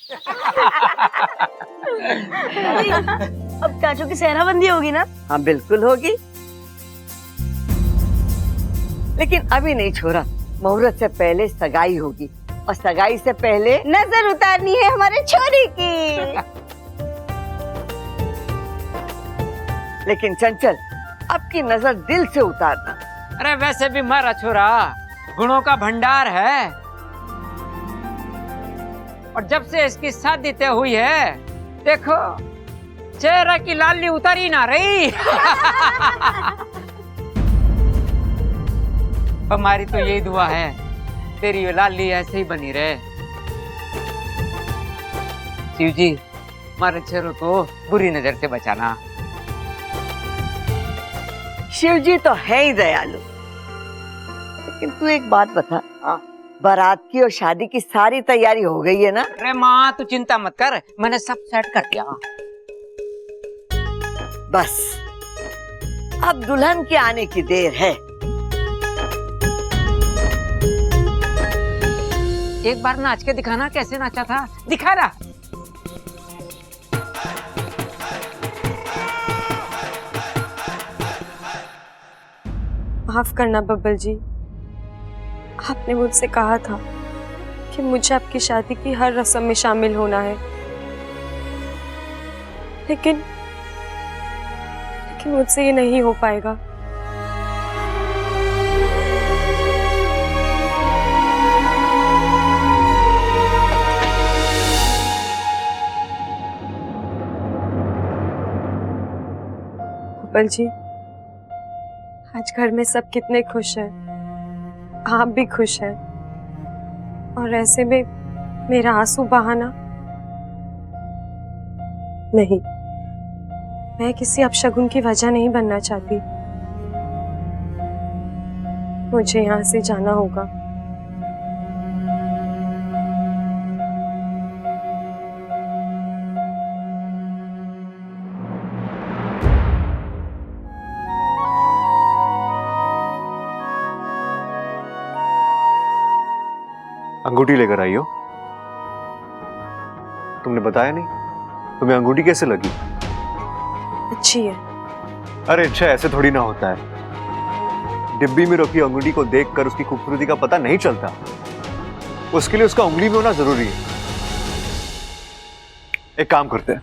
अब काजू की सेहराबंदी होगी ना? हाँ बिल्कुल होगी, लेकिन अभी नहीं छोरा। मुहूर्त से पहले सगाई होगी और सगाई से पहले नजर उतारनी है हमारे छोरी की। लेकिन चंचल, अब की नजर दिल से उतारना। अरे वैसे भी मारा छोरा गुणों का भंडार है, और जब से इसकी शादी तय हुई है देखो चेहरे की लाली उतारी ना रही। हमारी तो यही दुआ है तेरी लाली ऐसे ही बनी रहे। शिव जी हमारे चेहरों को बुरी नजर से बचाना। शिव जी तो है ही दयालु, लेकिन तू एक बात बता, बारात की और शादी की सारी तैयारी हो गई है ना? अरे माँ तू चिंता मत कर, मैंने सब सेट कर दिया। बस अब दुल्हन के आने की देर है। एक बार नाच के दिखाना कैसे नाचा था, दिखा रहा। माफ करना बब्बल जी, आपने मुझसे कहा था कि मुझे आपकी शादी की हर रस्म में शामिल होना है, लेकिन मुझसे ये नहीं हो पाएगा। बब्बल जी, आज घर में सब कितने खुश हैं, आप भी खुश हैं, और ऐसे में मेरा आंसू बहाना नहीं। मैं किसी अपशगुन की वजह नहीं बनना चाहती। मुझे यहाँ से जाना होगा। अंगूठी लेकर आई हो? तुमने बताया नहीं, तुम्हें अंगूठी कैसे लगी? अच्छी है। अरे अच्छा, ऐसे थोड़ी ना होता है। डिब्बी में रखी अंगूठी को देखकर उसकी खूबसूरती का पता नहीं चलता, उसके लिए उसका उंगली में होना जरूरी है। एक काम करते हैं,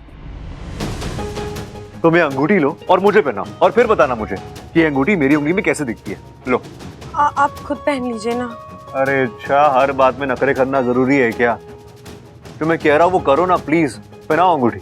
तुम ये अंगूठी लो और मुझे पहनाओ, और फिर बताना मुझे कि ये अंगूठी मेरी उंगली में कैसे दिखती है। लो। आप खुद पहन लीजिए ना। अरे अच्छा, हर बात में नखरे करना जरूरी है क्या? जो मैं कह रहा हूं वो करो ना प्लीज, पहनाओ अंगूठी।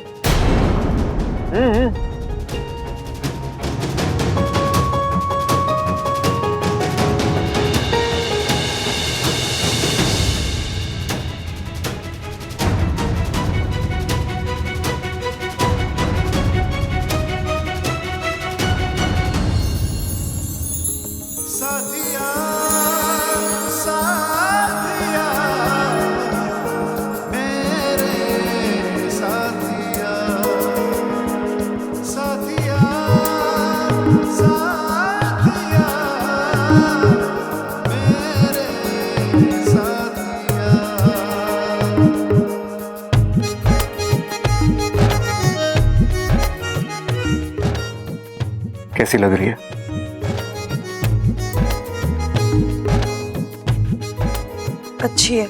कैसी लग रही है? अच्छी है।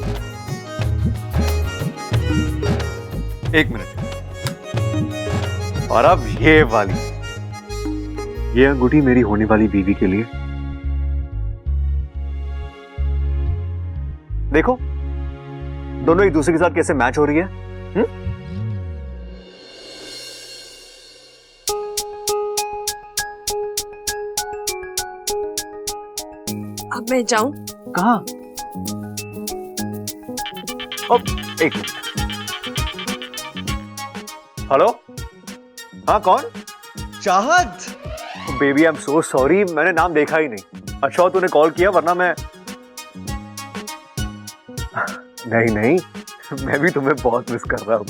एक मिनट, और अब ये वाली, ये अंगूठी मेरी होने वाली बीवी के लिए। देखो दोनों एक दूसरे के साथ कैसे मैच हो रही है। अब मैं जाऊं? कहाँ? एक मिनट। हेलो, हाँ कौन? चाहत। Baby I am so sorry, मैंने नाम देखा ही नहीं। अच्छा तूने कॉल किया, वरना मैं नहीं मैं भी तुम्हें बहुत मिस कर रहा हूँ।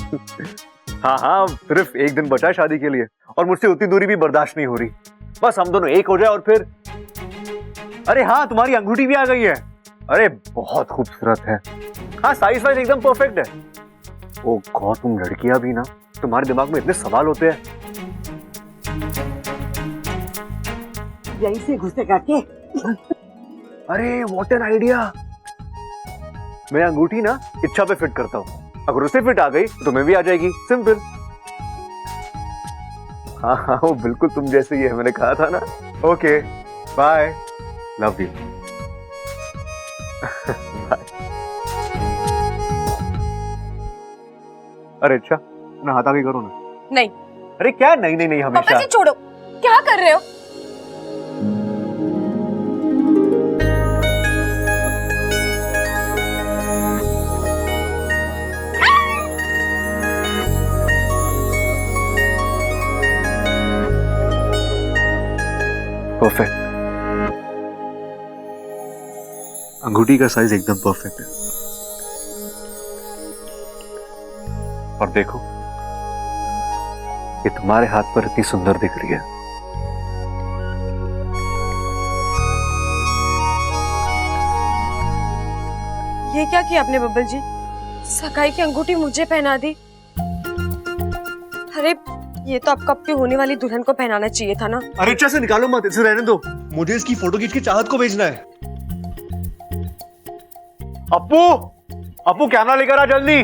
हाँ सिर्फ एक दिन बचा है शादी के लिए, और मुझसे उतनी दूरी भी बर्दाश्त नहीं हो रही। बस हम दोनों एक हो जाए और फिर। अरे हाँ, तुम्हारी अंगूठी भी आ गई है। अरे बहुत खूबसूरत है। हाँ साइज वाइज एकदम परफेक्ट है। ओ गॉड, तुम लड़कियां भी ना, तुम्हारे दिमाग में इतने सवाल होते हैं। यहीं से घुसेगा के? अरे व्हाट एन आइडिया। मैं अंगूठी ना इच्छा पे फिट करता हूँ, अगर उसे फिट आ गई तो तुम्हें भी आ जाएगी, सिंपल। हाँ हाँ, वो बिल्कुल तुम जैसे ही है, मैंने कहा था ना। Okay bye, love you. अरे अच्छा, नहाता भी करो ना। नहीं। अरे क्या नहीं नहीं नहीं, पापा हमेशा। जी छोड़ो, क्या कर रहे हो? परफेक्ट। अंगूठी का साइज एकदम परफेक्ट है। और देखो, ये तुम्हारे हाथ पर इतनी सुंदर दिख रही है। ये क्या किया आपने बब्बल जी? सगाई की अंगूठी मुझे पहना दी। अरे ये तो आपको आपकी होने वाली दुल्हन को पहनाना चाहिए था ना। अरे अच्छा से निकालो मत, इसे रहने दो, मुझे इसकी फोटो खींच के चाहत को भेजना है। अप्पू, अप्पू कैमरा लेकर आ जल्दी।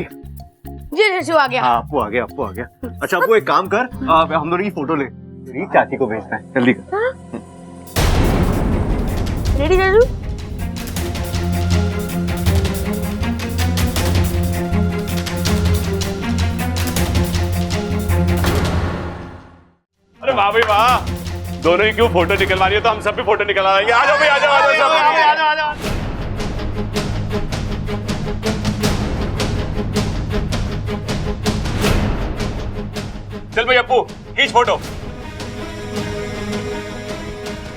जी चाचू आ गया। हाँ अप्पू आ गया, अप्पू आ गया। अच्छा अप्पू एक काम कर, हम दोनों की फोटो ले, मेरी चाची को भेजना है, जल्दी कर। रेडी चाचू? अरे वाह भाई वाह, दोनों ही क्यों फोटो निकलवा रही हो, तो हम सब भी फोटो निकलवा देंगे। आ जाओ भाई, आ जाओ, आ जाओ, सब आ जाओ। चल भाई अप्पू, खींच फोटो।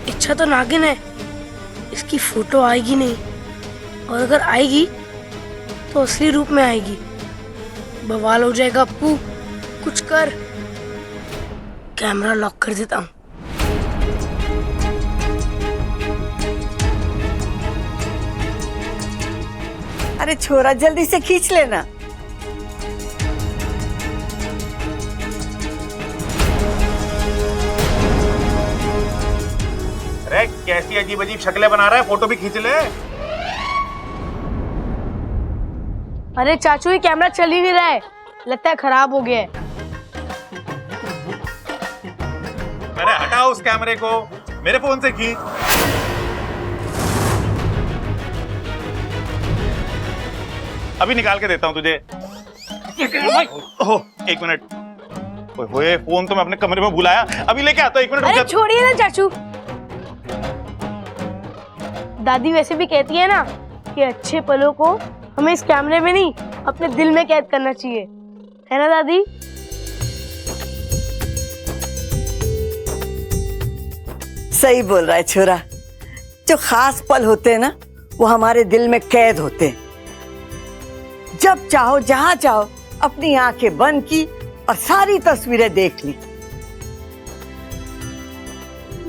इच्छा तो नागिन है, इसकी फोटो आएगी नहीं, और अगर आएगी तो असली रूप में आएगी। बवाल हो जाएगा अप्पू, कुछ कर। कैमरा लॉक कर देता हूँ। अरे छोरा जल्दी से खींच लेना। अरे कैसी अजीब अजीब शक्लें बना रहा है, फोटो भी खींच ले। अरे चाचू ये कैमरा चल ही नहीं रहा है, लगता है खराब हो गया है। अरे हटाओ उस कैमरे को, मेरे फोन से खींच। अभी निकाल के देता हूँ तुझे। ओह, एक मिनट। ओए फोन तो मैं अपने कमरे में भुलाया, अभी लेके आता हूँ, एक मिनट रुक अरे जा। छोड़िए ना चाचू, दादी वैसे भी कहती है ना कि अच्छे पलों को हमें इस कैमरे में नहीं अपने दिल में कैद करना चाहिए, है ना दादी? सही बोल रहा है छोरा, जो खास पल होते हैं ना वो हमारे दिल में कैद होते हैं। जब चाहो जहां चाहो अपनी आंखें बंद की और सारी तस्वीरें देख ली।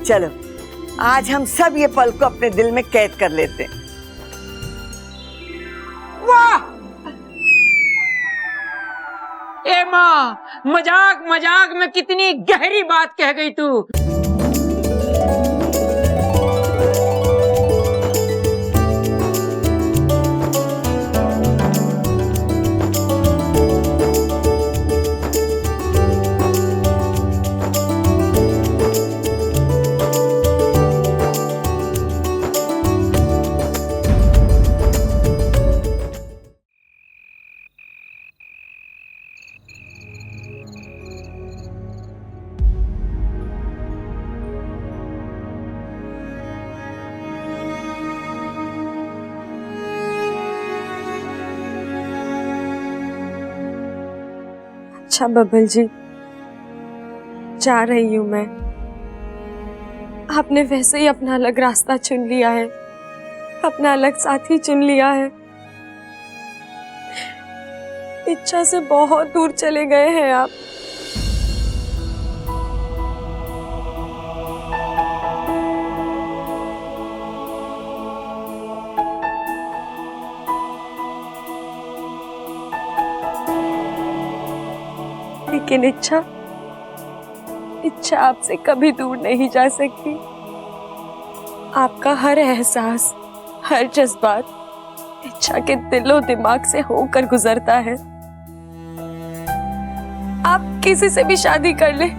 चलो आज हम सब ये पल को अपने दिल में कैद कर लेते हैं। वाह! ए माँ, मजाक मजाक में कितनी गहरी बात कह गई तू। अच्छा बब्बल जी, जा रही हूँ मैं। आपने वैसे ही अपना अलग रास्ता चुन लिया है, अपना अलग साथी चुन लिया है। इच्छा से बहुत दूर चले गए हैं आप। लेकिन इच्छा आपसे कभी दूर नहीं जा सकती। आपका हर एहसास, हर जज्बात इच्छा के दिलो दिमाग से होकर गुजरता है। आप किसी से भी शादी कर ले,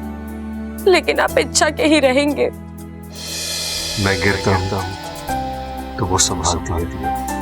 लेकिन आप इच्छा के ही रहेंगे। मैं गिरता हूँ तो वो संभालती है।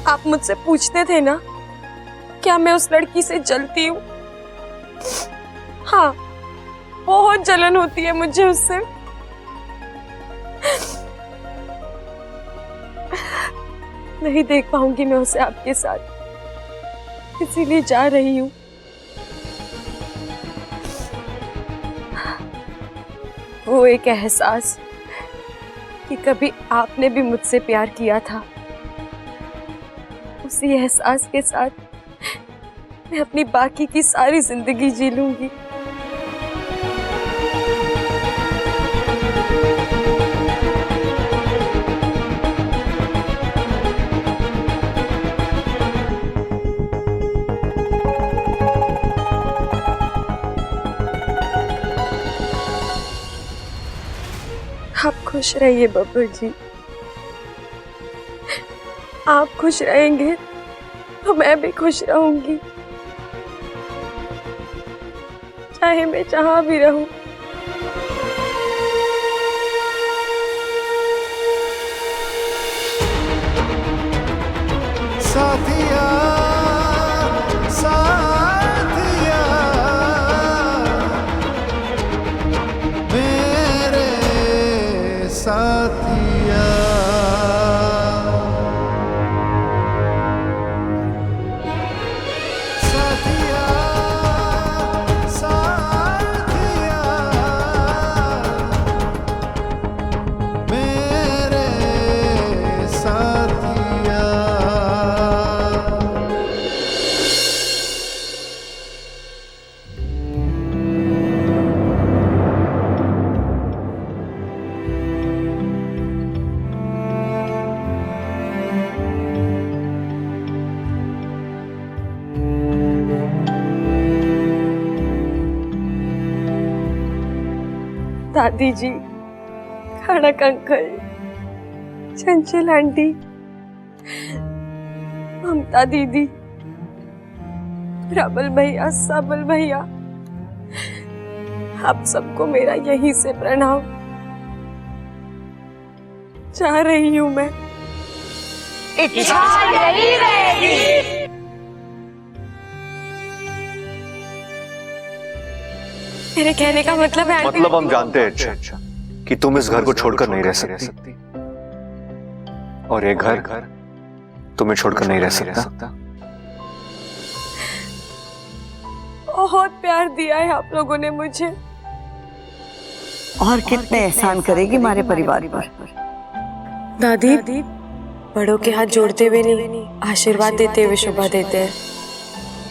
आप मुझसे पूछते थे ना, क्या मैं उस लड़की से जलती हूँ? हाँ, बहुत जलन होती है मुझे उससे। नहीं देख पाऊंगी मैं उसे आपके साथ, इसीलिए जा रही हूँ। वो एक एहसास कि कभी आपने भी मुझसे प्यार किया था, उसी एहसास के साथ मैं अपनी बाकी की सारी जिंदगी जी लूंगी। आप खुश रहिए बब्बर जी। आप खुश रहेंगे तो मैं भी खुश रहूंगी, चाहे मैं जहां भी रहूं। साथिया साथिया मेरे साथिया, साथिया साथिया मेरे साथिया। दादी जी, खड़क अंकल, चंचल आंटी, ममता दीदी, रबल भैया, सबल भैया, आप सबको मेरा यहीं से प्रणाम। जा रही हूँ मैं। इच्छा यही रहेगी। मेरे कहने का मतलब है आंटी, मतलब हम जानते हैं अच्छा कि तुम इस घर को छोड़कर नहीं रह सकती, और ये घर तुम्हें छोड़कर नहीं रह सकता। बहुत प्यार दिया है आप लोगों ने मुझे। और कितने एहसान करेगी हमारे परिवार पर। दादी, बड़ों के हाथ जोड़ते हुए नहीं, आशीर्वाद देते हुए शोभा देते हैं।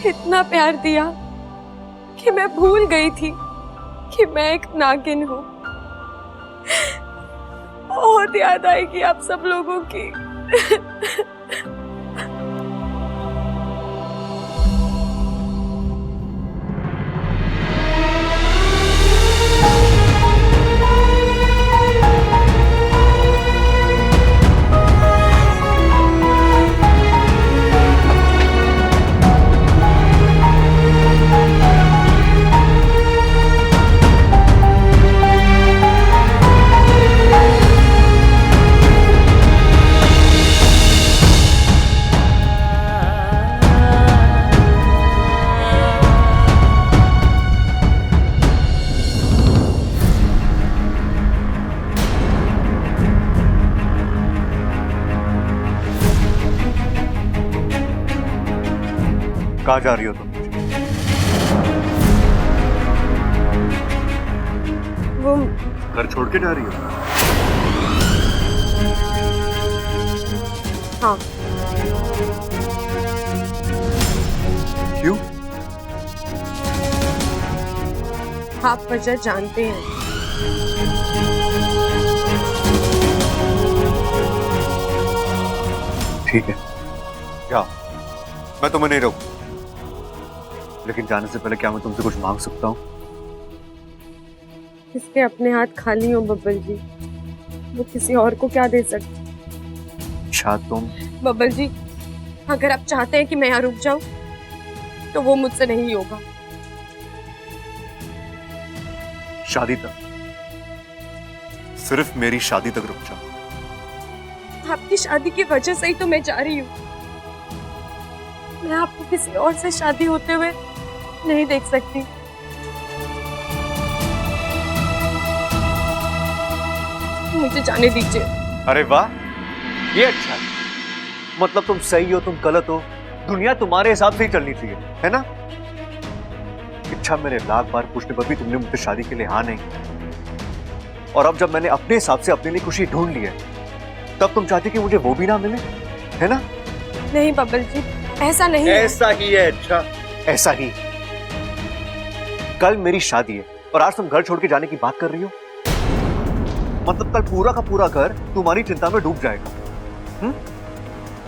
इतना प्यार दिया कि मैं भूल गई थी कि मैं एक नागिन हूँ। बहुत याद आएगी आप सब लोगों की। कहाँ जा रही हो तुम? घर छोड़ के जा रही हो? हाँ, क्यों? आप वजह जानते हैं। ठीक है, जाओ, मैं तुम्हें नहीं रोकूं। लेकिन जाने से पहले क्या मैं तुमसे कुछ मांग सकता हूँ? इसके अपने हाथ खाली हो बब्बल जी, वो किसी और को क्या दे सकते। अच्छा, तुम बब्बल जी, अगर आप चाहते हैं कि मैं यहाँ रुक जाऊं तो वो मुझसे नहीं होगा। शादी तक, सिर्फ मेरी शादी तक रुक जाओ। आपकी शादी की वजह से ही तो मैं जा रही हूँ। मैं आपको किसी और से शादी होते हुए नहीं देख सकती। मुझे जाने दीजिए। अरे वाह, ये अच्छा है। मतलब तुम सही हो, तुम गलत हो, दुनिया तुम्हारे हिसाब से ही चलनी चाहिए, है ना? इच्छा मेरे लाख बार पूछने पर भी तुमने मुझसे शादी के लिए हाँ नहीं। और अब जब मैंने अपने हिसाब से अपने लिए खुशी ढूंढ ली है, तब तुम चाहती कि मुझे वो भी ना मिले, है ना? नहीं बब्बल जी, ऐसा नहीं है। ऐसा ही है। अच्छा, ऐसा ही। कल मेरी शादी है और आज तुम घर छोड़ के जाने की बात कर रही हो। मतलब कल पूरा का पूरा घर तुम्हारी चिंता में डूब जाएगा।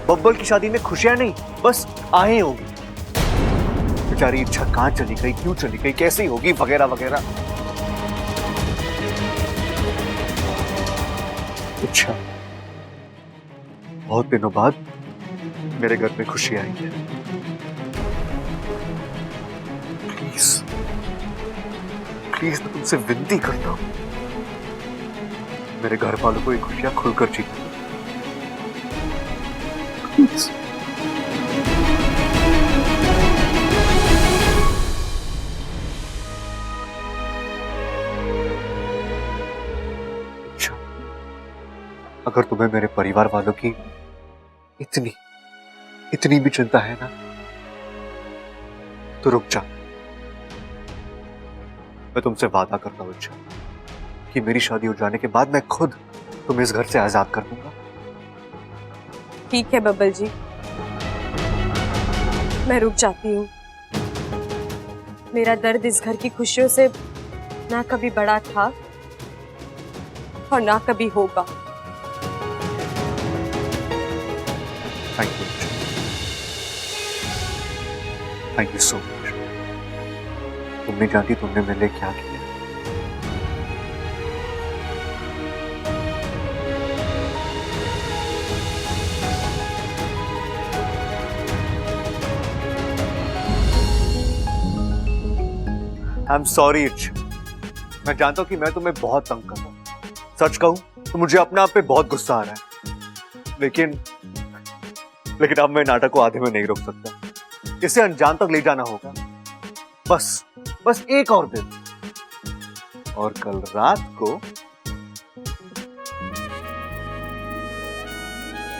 बब्बल की शादी में खुशियां नहीं, बस आहें होगी। बेचारी इच्छा कहां चली गई, क्यों चली गई, कैसी होगी, वगैरह वगैरह। अच्छा, बहुत दिनों बाद मेरे घर में खुशी आई है। प्लीज प्लीज, मैं तुमसे विनती करता हूं, मेरे घर वालों को ये खुशियां खुलकर जीने दो। प्लीज। अच्छा, अगर तुम्हें मेरे परिवार वालों की इतनी भी चिंता है ना, तो रुक जा। मैं तुमसे वादा करता हूं अच्छा, कि मेरी शादी हो जाने के बाद मैं खुद तुम्हें इस घर से आजाद कर दूंगा। ठीक है बब्बल जी, मैं रुक जाती हूँ। मेरा दर्द इस घर की खुशियों से ना कभी बड़ा था और ना कभी होगा। Thank you, thank you so much. तुम नहीं जानती तुमने मेरे लिए क्या किया। आई एम सॉरी इच, मैं जानता हूं कि मैं तुम्हें बहुत तंग कर रहा हूं। सच कहूं तो मुझे अपने आप पे बहुत गुस्सा आ रहा है, लेकिन अब मैं नाटक को आधे में नहीं रोक सकता। इसे अंजाम तक ले जाना होगा। बस एक और दिन, और कल रात को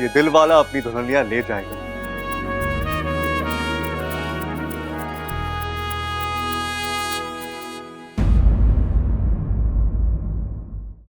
ये दिल वाला अपनी दुल्हनिया ले जाएगा।